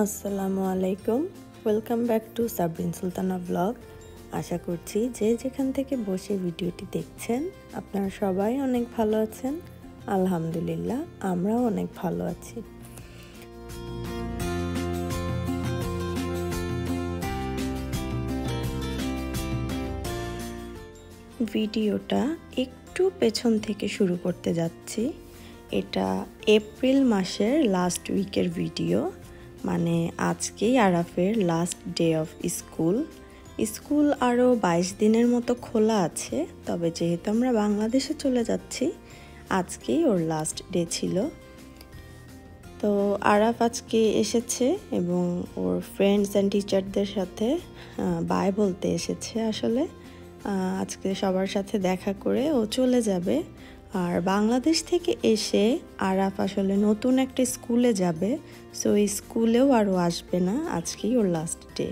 আসসালামু আলাইকুম, welcome back to Sabrin Sultana blog. আশা করছি যে যেখান থেকে বসে ভিডিওটি দেখছেন আপনারা সবাই অনেক ভালো আছেন। আলহামদুলিল্লাহ, আমরাও অনেক ভালো আছি। ভিডিওটা একটু পেছন থেকে শুরু করতে যাচ্ছি। এটা এপ্রিল মাসের লাস্ট উইকের ভিডিও, মানে আজকেই আরাফের লাস্ট ডে অফ স্কুল আরও 22 দিনের মতো খোলা আছে। তবে যেহেতু আমরা বাংলাদেশে চলে যাচ্ছি, আজকেই ওর লাস্ট ডে ছিল। তো আরাফ আজকে এসেছে এবং ওর ফ্রেন্ডস অ্যান্ড টিচারদের সাথে বাই বলতে এসেছে। আসলে আজকে সবার সাথে দেখা করে ও চলে যাবে। আর বাংলাদেশ থেকে এসে আরাফ আসলে নতুন একটা স্কুলে যাবে, সো এই স্কুলেও আরও আসবে না, আজকেই ওর লাস্ট ডে।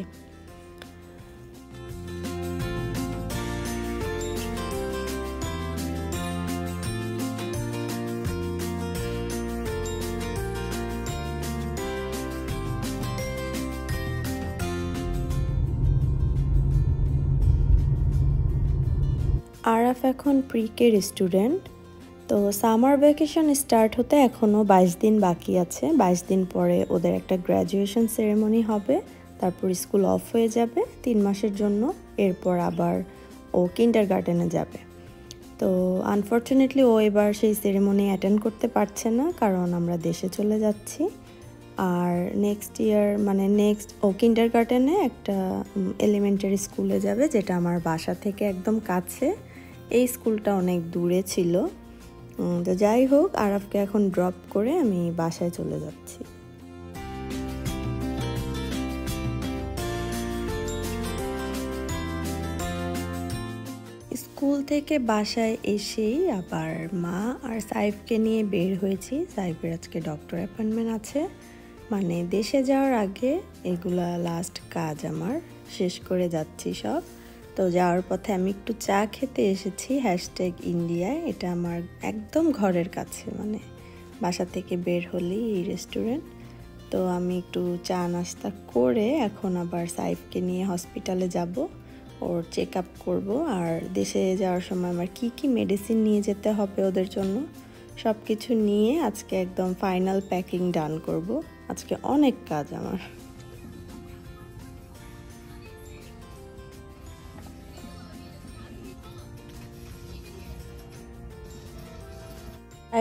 আরাফ এখন প্রি-কের স্টুডেন্ট। তো সামার ভ্যাকেশন স্টার্ট হতে এখনও 22 দিন বাকি আছে। 22 দিন পরে ওদের একটা গ্র্যাজুয়েশন সেরেমনি হবে, তারপর স্কুল অফ হয়ে যাবে 3 মাসের জন্য। এরপর আবার ও কিন্ডারগার্টেনে যাবে। তো আনফর্চুনেটলি ও এবার সেই সেরেমনি অ্যাটেন্ড করতে পারছে না, কারণ আমরা দেশে চলে যাচ্ছি। আর নেক্সট ও কিন্ডারগার্টেনে একটা এলিমেন্টারি স্কুলে যাবে, যেটা আমার বাসা থেকে একদম কাছে। এই স্কুলটা অনেক দূরে ছিল। তো যাই হোক, আরাফকে এখন ড্রপ করে আমি বাসায় চলে যাচ্ছি। স্কুল থেকে বাসায় এসেই আবার মা আর সাইফকে নিয়ে বের হয়েছি। সাইফের আজকে ডক্টর অ্যাপয়েন্টমেন্ট আছে, মানে দেশে যাওয়ার আগে এগুলা লাস্ট কাজ আমার শেষ করে যাচ্ছি সব। তো যাওয়ার পথে আমি একটু চা খেতে এসেছি #ইন্ডিয়ায়। এটা আমার একদম ঘরের কাছে, মানে বাসা থেকে বের হলেই এই রেস্টুরেন্ট। তো আমি একটু চা নাস্তা করে এখন আবার সাইফকে নিয়ে হসপিটালে যাব, ওর চেক আপ করবো। আর দেশে যাওয়ার সময় আমার কি মেডিসিন নিয়ে যেতে হবে ওদের জন্য, সব কিছু নিয়ে আজকে একদম ফাইনাল প্যাকিং ডান করব। আজকে অনেক কাজ আমার।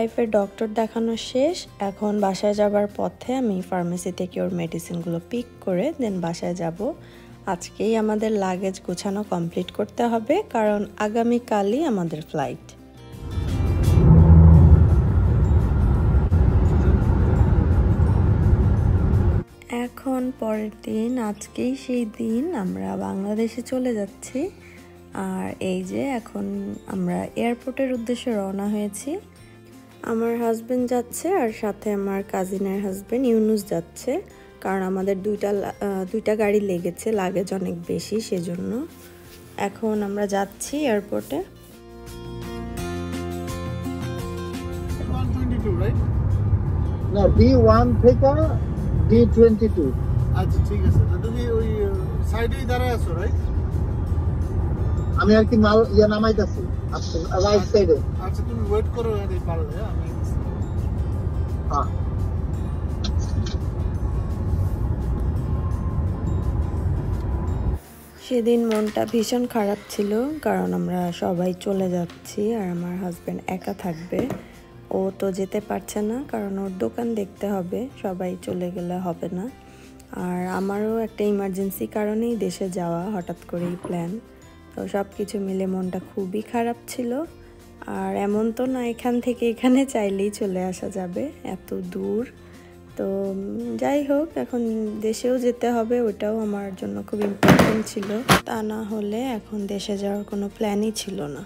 সাইফের ডক্টর দেখানো শেষ। এখন বাসায় যাবার পথে আমি ফার্মেসি থেকে ওর মেডিসিনগুলো পিক করে দেন বাসায় যাব। আজকেই আমাদের লাগেজ গোছানো কমপ্লিট করতে হবে, কারণ আগামীকালই আমাদের ফ্লাইট। এখন পরের দিন, আজকেই সেই দিন আমরা বাংলাদেশে চলে যাচ্ছি। আর এই যে এখন আমরা এয়ারপোর্টের উদ্দেশ্যে রওনা হয়েছি। আমার হাজবেন্ড যাচ্ছে আর সাথে আমার কাজিনের হাজবেন্ড ইউনুস যাচ্ছে, কারণ আমাদের দুইটা গাড়ি লেগেছে, লাগেজ অনেক বেশি, সেজন্য। এখন আমরা যাচ্ছি এয়ারপোর্টে। না, B1 থেকে D22। আচ্ছা ঠিক আছে, তুমি ওই সাইডেই দাঁড়ায় আছো, রাইট? আমি আর কি মাল নামাইতেছি রাইট সাইডে। আচ্ছা তুমি ওয়েট করো, পারলে আমি হ্যাঁ। সেদিন মনটা ভীষণ খারাপ ছিল, কারণ আমরা সবাই চলে যাচ্ছি আর আমার হাজবেন্ড একা থাকবে। ও তো যেতে পারছে না, কারণ ওর দোকান দেখতে হবে, সবাই চলে গেলে হবে না। আর আমারও একটা ইমার্জেন্সি কারণেই দেশে যাওয়া, হঠাৎ করেই প্ল্যান। তো সব কিছু মিলে মনটা খুবই খারাপ ছিল। আর এমন তো না এখান থেকে এখানে চাইলেই চলে আসা যাবে, এত দূর। তো যাই হোক, এখন দেশেও যেতে হবে, ওটাও আমার জন্য খুব ইম্পর্টেন্ট ছিল। তা না হলে এখন দেশে যাওয়ার কোনো প্ল্যানই ছিল না।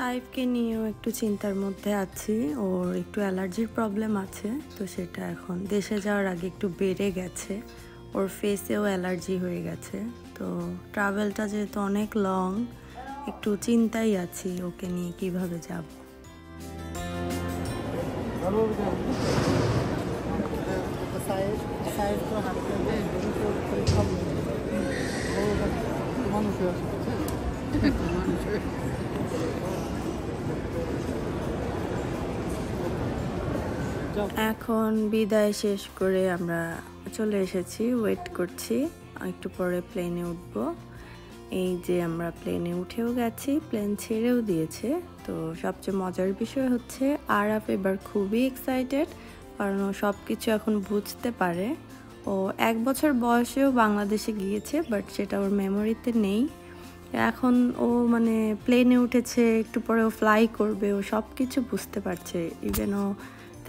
সাইফকে নিয়েও একটু চিন্তার মধ্যে আছি। ওর একটু অ্যালার্জির প্রবলেম আছে, তো সেটা এখন দেশে যাওয়ার আগে একটু বেড়ে গেছে। ওর ফেসেও অ্যালার্জি হয়ে গেছে। তো ট্রাভেলটা যেহেতু অনেক লং, একটু চিন্তাই আছি ওকে নিয়ে কিভাবে যাব। এখন বিদায় শেষ করে আমরা চলে এসেছি, ওয়েট করছি একটু পরে প্লেনে উঠব। এই যে আমরা প্লেনে উঠেও গেছি, প্লেন ছেড়েও দিয়েছে। তো সবচেয়ে মজার বিষয় হচ্ছে আরাফ এবার খুবই এক্সাইটেড, কারণ ও সব কিছু এখন বুঝতে পারে। ও 1 বছর বয়সেও বাংলাদেশে গিয়েছে, বাট সেটা ওর মেমোরিতে নেই। এখন ও মানে প্লেনে উঠেছে, একটু পরে ও ফ্লাই করবে, ও সব কিছু বুঝতে পারছে। ইভেন ও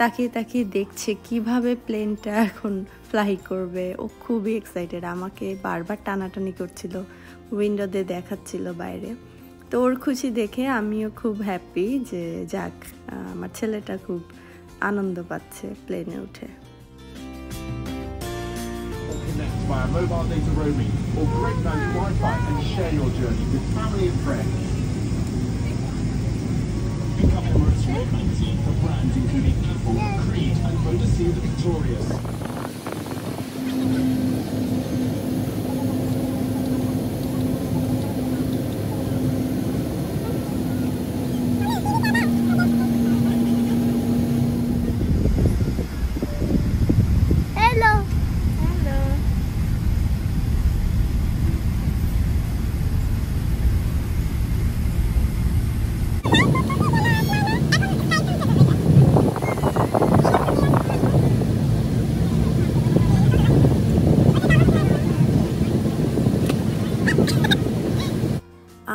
তাকিয়ে তাকিয়ে দেখছে কিভাবে প্লেনটা এখন ফ্লাই করবে। ও খুবই এক্সাইটেড, আমাকে বারবার টানাটানি করছিল, উইন্ডো দিয়ে দেখাচ্ছিল বাইরে। তো ওর খুশি দেখে আমিও খুব হ্যাপি যে যাক, আমার ছেলেটা খুব আনন্দ পাচ্ছে প্লেনে উঠে। Via mobile data roaming or great value Wi-Fi and share your journey with family and friends. Become Emirates Red Magazine for brands including Apple, Creed and Modesty the Victorious.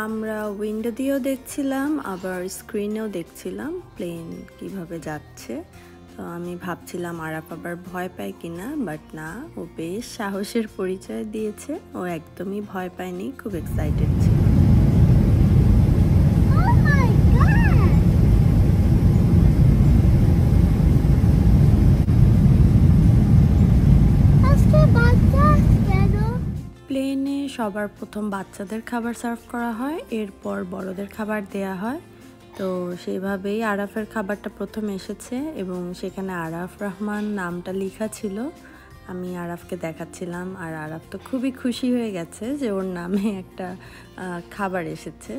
আমরা উইন্ডো দিয়েও দেখছিলাম, আবার স্ক্রিনেও দেখছিলাম প্লেন কিভাবে যাচ্ছে। তো আমি ভাবছিলাম আরাফ আবার ভয় পায় কিনা, বাট না, ও বেশ সাহসের পরিচয় দিয়েছে। ও একদমই ভয় পায়নি, খুব এক্সাইটেড ছিল। প্লেনে সবার প্রথম বাচ্চাদের খাবার সার্ভ করা হয়, এরপর বড়দের খাবার দেয়া হয়। তো সেইভাবেই আরাফের খাবারটা প্রথম এসেছে এবং সেখানে আরাফ রহমান নামটা লেখা ছিল। আমি আরাফকে দেখাচ্ছিলাম, আর আরাফ তো খুবই খুশি হয়ে গেছে যে ওর নামে একটা খাবার এসেছে।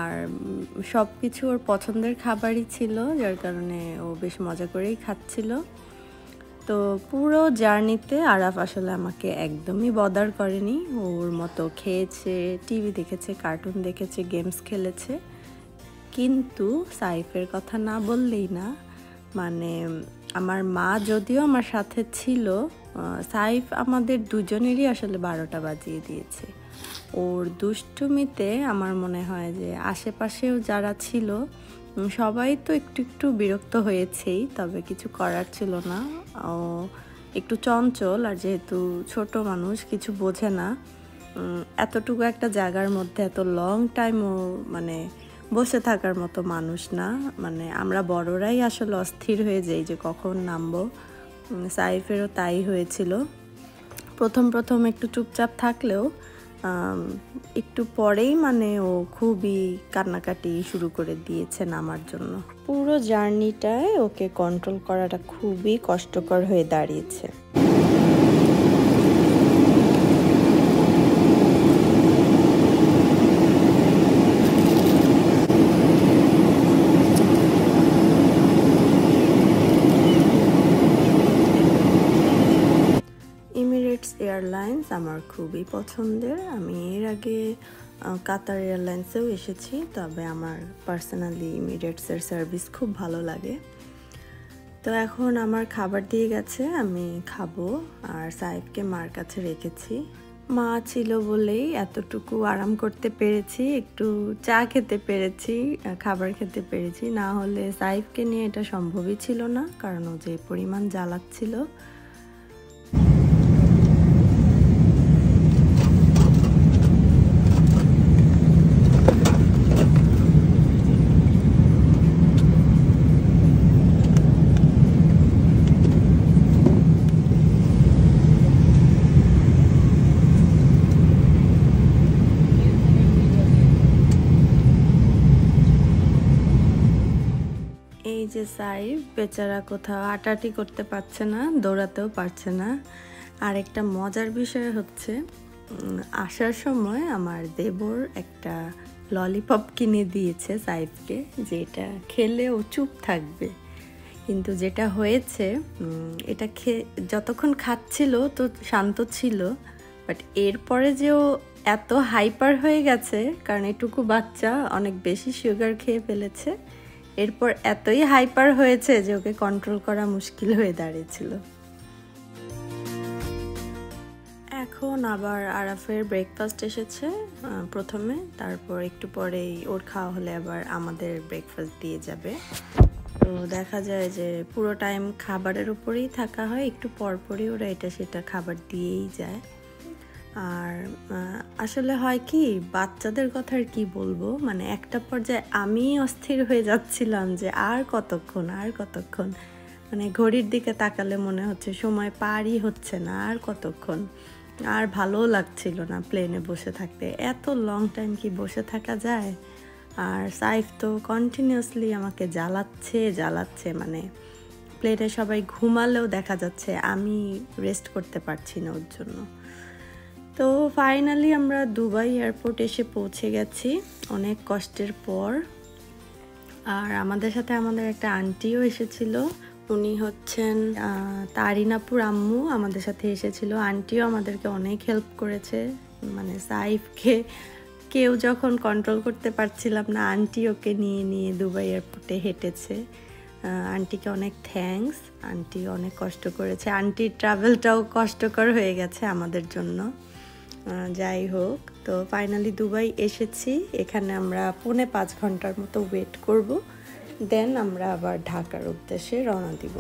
আর সব কিছু ওর পছন্দের খাবারই ছিল, যার কারণে ও বেশ মজা করেই খাচ্ছিল। তো পুরো জার্নিতে আরাফ আসলে আমাকে একদমই বদার করেনি। ওর মতো খেয়েছে, টিভি দেখেছে, কার্টুন দেখেছে, গেমস খেলেছে। কিন্তু সাইফের কথা না বললেই না, মানে আমার মা যদিও আমার সাথে ছিল, সাইফ আমাদের দুজনেরই আসলে 12টা বাজিয়ে দিয়েছে। ওর দুষ্টুমিতে আমার মনে হয় যে আশেপাশেও যারা ছিল সবাই তো একটু একটু বিরক্ত হয়েছেই, তবে কিছু করার ছিল না। ও একটু চঞ্চল, আর যেহেতু ছোট মানুষ কিছু বোঝে না, এতটুকু একটা জায়গার মধ্যে এত লং টাইম ও মানে বসে থাকার মতো মানুষ না। মানে আমরা বড়রাই আসলে অস্থির হয়ে যাই যে কখন নামবো। সাইফেরও তাই হয়েছিল। প্রথম একটু চুপচাপ থাকলেও একটু পরেই মানে ও খুবই কান্নাকাটি শুরু করে দিয়েছে নামার জন্য। পুরো জার্নিটায় ওকে কন্ট্রোল করাটা খুবই কষ্টকর হয়ে দাঁড়িয়েছে। এমিরেটস এয়ারলাইন্স আমার খুবই পছন্দের। আমি এর আগে কাতার এয়ারলাইন্সেও এসেছি, তবে আমার পার্সোনালি এমিরেটসের সার্ভিস খুব ভালো লাগে। তো এখন আমার খাবার দিয়ে গেছে, আমি খাবো। আর সাইফকে মার কাছে রেখেছি। মা ছিল বলেই এতটুকু আরাম করতে পেরেছি, একটু চা খেতে পেরেছি, খাবার খেতে পেরেছি। না হলে সাইফকে নিয়ে এটা সম্ভবই ছিল না, কারণ ও যে পরিমাণ জ্বালাচ্ছিল। যে সাইফ বেচারা কোথাও হাঁটাহাঁটি করতে পারছে না, দৌড়াতেও পারছে না। আর একটা মজার বিষয় হচ্ছে আসার সময় আমার দেবর একটা ললিপপ কিনে দিয়েছে সাইফকে, যেটা খেলে ও চুপ থাকবে। কিন্তু যেটা হয়েছে এটা যতক্ষণ খাচ্ছিল তো শান্ত ছিল, বাট এরপরে যে ও এত হাইপার হয়ে গেছে, কারণ এটুকু বাচ্চা অনেক বেশি সুগার খেয়ে ফেলেছে। এরপর এতই হাইপার হয়েছে যে ওকে কন্ট্রোল করা মুশকিল হয়ে দাঁড়িয়েছিল। এখন আবার আরাফের ব্রেকফাস্ট এসেছে প্রথমে, তারপর একটু পরেই ওর খাওয়া হলে আবার আমাদের ব্রেকফাস্ট দিয়ে যাবে। তো দেখা যায় যে পুরো টাইম খাবারের উপরেই থাকা হয়, একটু পরপরই ওরা এটা সেটা খাবার দিয়েই যায়। আর আসলে হয় কি, বাচ্চাদের কথা আর কি বলবো, মানে একটা পর্যায়ে আমি অস্থির হয়ে যাচ্ছিলাম যে আর কতক্ষণ, মানে ঘড়ির দিকে তাকালে মনে হচ্ছে সময় পারই হচ্ছে না, আর কতক্ষণ। আর ভালোও লাগছিল না প্লেনে বসে থাকতে, এত লং টাইম কি বসে থাকা যায়। আর সাইফ তো কন্টিনিউয়াসলি আমাকে জ্বালাচ্ছে, মানে প্লেনে সবাই ঘুমালেও দেখা যাচ্ছে আমি রেস্ট করতে পারছি না ওর জন্য। তো ফাইনালি আমরা দুবাই এয়ারপোর্ট এসে পৌঁছে গেছি অনেক কষ্টের পর। আর আমাদের সাথে আমাদের একটা আন্টিও এসেছিল, উনি হচ্ছেন তারিনাপুর আম্মু, আমাদের সাথে এসেছিল। আন্টিও আমাদেরকে অনেক হেল্প করেছে, মানে সাইফকে কেউ যখন কন্ট্রোল করতে পারছিলাম না, আন্টি ওকে নিয়ে দুবাই এয়ারপোর্টে হেঁটেছে। আন্টিকে অনেক থ্যাঙ্কস, আন্টি অনেক কষ্ট করেছে, আন্টির ট্রাভেলটাও কষ্টকর হয়ে গেছে আমাদের জন্য। যাই হোক, তো ফাইনালি দুবাই এসেছি। এখানে আমরা 4.5 ঘন্টার মতো ওয়েট করব, দেন আমরা আবার ঢাকার উদ্দেশ্যে রওনা দিব।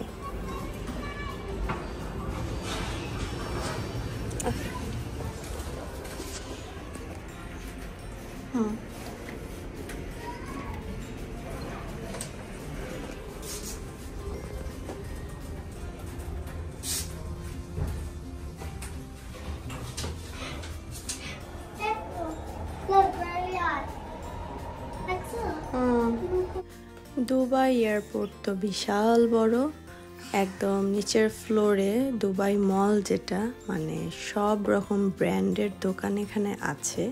দুবাই এয়ারপোর্ট তো বিশাল বড়, একদম নিচের ফ্লোরে দুবাই মল, যেটা মানে সব রকম ব্র্যান্ডের দোকান এখানে আছে।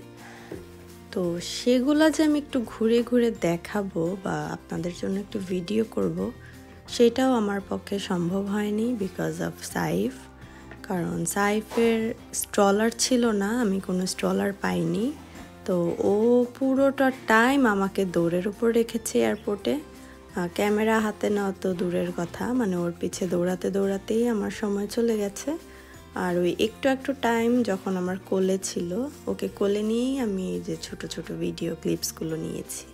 তো সেগুলা যে আমি একটু ঘুরে ঘুরে দেখাবো বা আপনাদের জন্য একটু ভিডিও করব, সেটাও আমার পক্ষে সম্ভব হয়নি বিকজ অফ সাইফ। কারণ সাইফের স্ট্রলার ছিল না, আমি কোনো স্ট্রলার পাইনি। তো ও পুরোটা টাইম আমাকে দৌড়ের উপর রেখেছে এয়ারপোর্টে। ক্যামেরা হাতে নেওয়া তো দূরের কথা, মানে ওর পিছে দৌড়াতেই আমার সময় চলে গেছে। আর ওই একটু টাইম যখন আমার কোলে ছিল, ওকে কোলে নিয়েই আমি এই যে ছোট ছোট ভিডিও ক্লিপসগুলো নিয়েছি।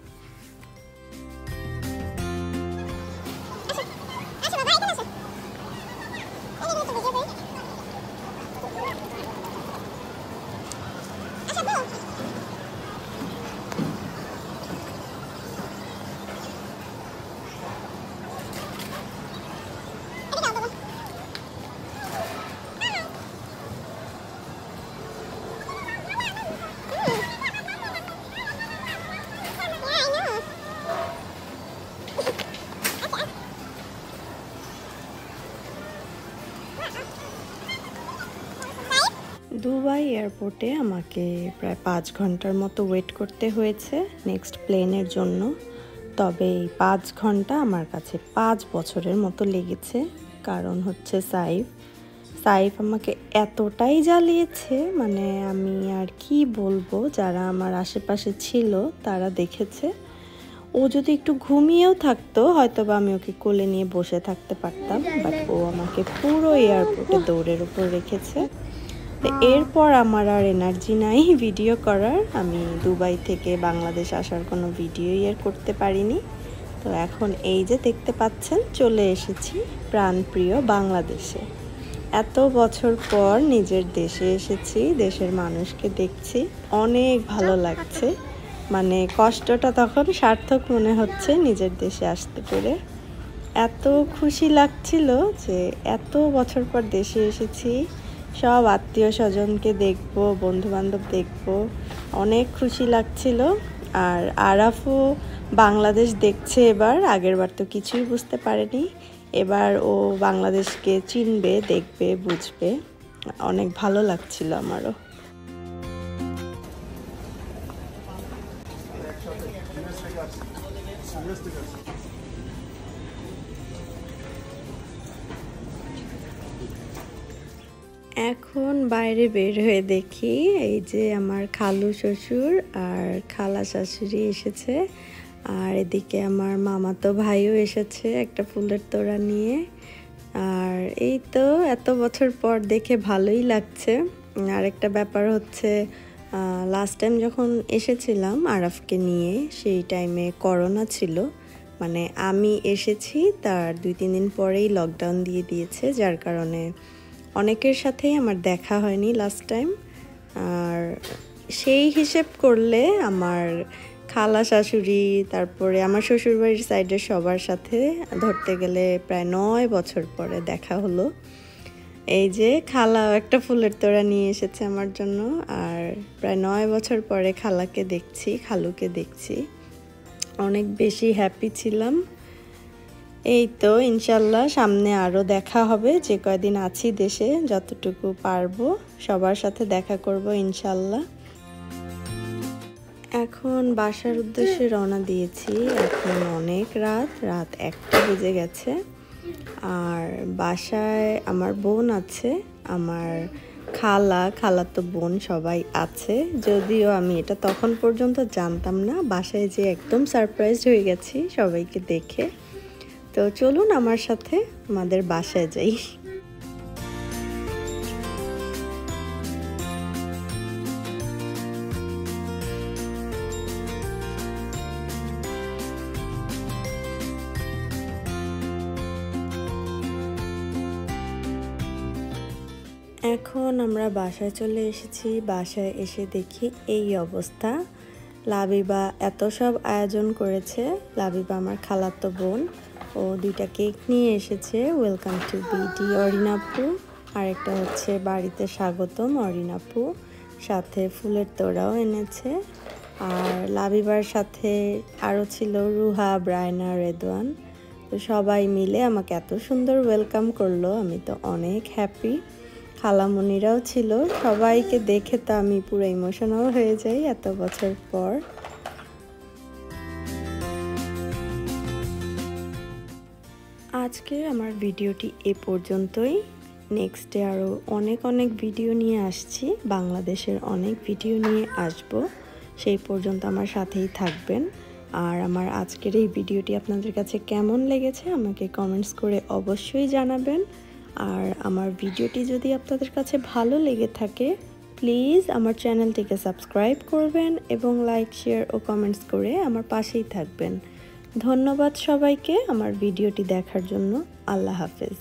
দুবাই এয়ারপোর্টে আমাকে প্রায় 5 ঘন্টার মতো ওয়েট করতে হয়েছে নেক্সট প্লেনের জন্য। তবে এই 5 ঘন্টা আমার কাছে 5 বছরের মতো লেগেছে। কারণ হচ্ছে সাইফ আমাকে এতটাই জ্বালিয়েছে, মানে আমি আর কি বলবো, যারা আমার আশেপাশে ছিল তারা দেখেছে। ও যদি একটু ঘুমিয়েও থাকতো হয়তো বা আমি ওকে কোলে নিয়ে বসে থাকতে পারতাম, বাট ও আমাকে পুরো এয়ারপোর্টে দৌড়ের উপর রেখেছে। এরপর আমার আর এনার্জি নাই ভিডিও করার, আমি দুবাই থেকে বাংলাদেশ আসার কোনো ভিডিওই আর করতে পারিনি। তো এখন এই যে দেখতে পাচ্ছেন চলে এসেছি প্রাণপ্রিয় বাংলাদেশে। এত বছর পর নিজের দেশে এসেছি, দেশের মানুষকে দেখছি, অনেক ভালো লাগছে। মানে কষ্টটা তখন সার্থক মনে হচ্ছে নিজের দেশে আসতে পেরে। এত খুশি লাগছিল যে এত বছর পর দেশে এসেছি, সব আত্মীয় স্বজনকে দেখবো, বন্ধু বান্ধব দেখবো, অনেক খুশি লাগছিল। আর আরাফও বাংলাদেশ দেখছে এবার, আগের বার তো কিছুই বুঝতে পারেনি, এবার ও বাংলাদেশকে চিনবে, দেখবে, বুঝবে। অনেক ভালো লাগছিল আমারও। এখন বাইরে বের হয়ে দেখি এই যে আমার খালু শ্বশুর আর খালা শাশুড়ি এসেছে, আর এদিকে আমার মামাতো ভাইও এসেছে একটা ফুলের তোড়া নিয়ে। আর এই তো এত বছর পর দেখে ভালোই লাগছে। আর একটা ব্যাপার হচ্ছে, লাস্ট টাইম যখন এসেছিলাম আরাফকে নিয়ে, সেই টাইমে করোনা ছিল, মানে আমি এসেছি তার 2-3 দিন পরেই লকডাউন দিয়ে দিয়েছে, যার কারণে অনেকের সাথেই আমার দেখা হয়নি লাস্ট টাইম। আর সেই হিসেব করলে আমার খালা শাশুড়ি, তারপরে আমার শ্বশুরবাড়ির সাইডের সবার সাথে ধরতে গেলে প্রায় 9 বছর পরে দেখা হলো। এই যে খালা একটা ফুলের তোড়া নিয়ে এসেছে আমার জন্য, আর প্রায় 9 বছর পরে খালাকে দেখছি, খালুকে দেখছি, অনেক বেশি হ্যাপি ছিলাম। এই তো ইনশাল্লাহ সামনে আরও দেখা হবে, যে কয়দিন আছি দেশে যতটুকু পারবো সবার সাথে দেখা করব ইনশাল্লাহ। এখন বাসার উদ্দেশ্যে রওনা দিয়েছি, এখন অনেক রাত 1টা বেজে গেছে। আর বাসায় আমার বোন আছে, আমার খালাতো বোন সবাই আছে, যদিও আমি এটা তখন পর্যন্ত জানতাম না, বাসায় যে একদম সারপ্রাইজড হয়ে গেছি সবাইকে দেখে। তো চলুন আমার সাথে আমাদের বাসায় যাই। এখন আমরা বাসায় চলে এসেছি। বাসায় এসে দেখি এই অবস্থা। লাবিবা এত সব আয়োজন করেছে। লাবিবা আমার খালাতো বোন, ও 2টা কেক নিয়ে এসেছে, ওয়েলকাম টু বিডি অরিনাপু, আর একটা হচ্ছে বাড়িতে স্বাগতম অরিনাপু, সাথে ফুলের তোড়াও এনেছে। আর লাবিবার সাথে আরও ছিল রুহা, ব্রায়না, রেদওয়ান। তো সবাই মিলে আমাকে এত সুন্দর ওয়েলকাম করলো, আমি তো অনেক হ্যাপি। খালামণিরাও ছিল, সবাইকে দেখে তো আমি পুরো ইমোশনাল হয়ে যাই এত বছর পর। আজকে আমার ভিডিওটি এ পর্যন্তই। নেক্সটে আরও অনেক ভিডিও নিয়ে আসছি, বাংলাদেশের অনেক ভিডিও নিয়ে আসব। সেই পর্যন্ত আমার সাথেই থাকবেন। আর আমার আজকের এই ভিডিওটি আপনাদের কাছে কেমন লেগেছে আমাকে কমেন্টস করে অবশ্যই জানাবেন। আর আমার ভিডিওটি যদি আপনাদের কাছে ভালো লেগে থাকে, প্লিজ আমার চ্যানেলটিকে সাবস্ক্রাইব করবেন এবং লাইক, শেয়ার ও কমেন্টস করে আমার পাশেই থাকবেন। ধন্যবাদ সবাইকে আমার ভিডিওটি দেখার জন্য। আল্লাহ হাফেজ।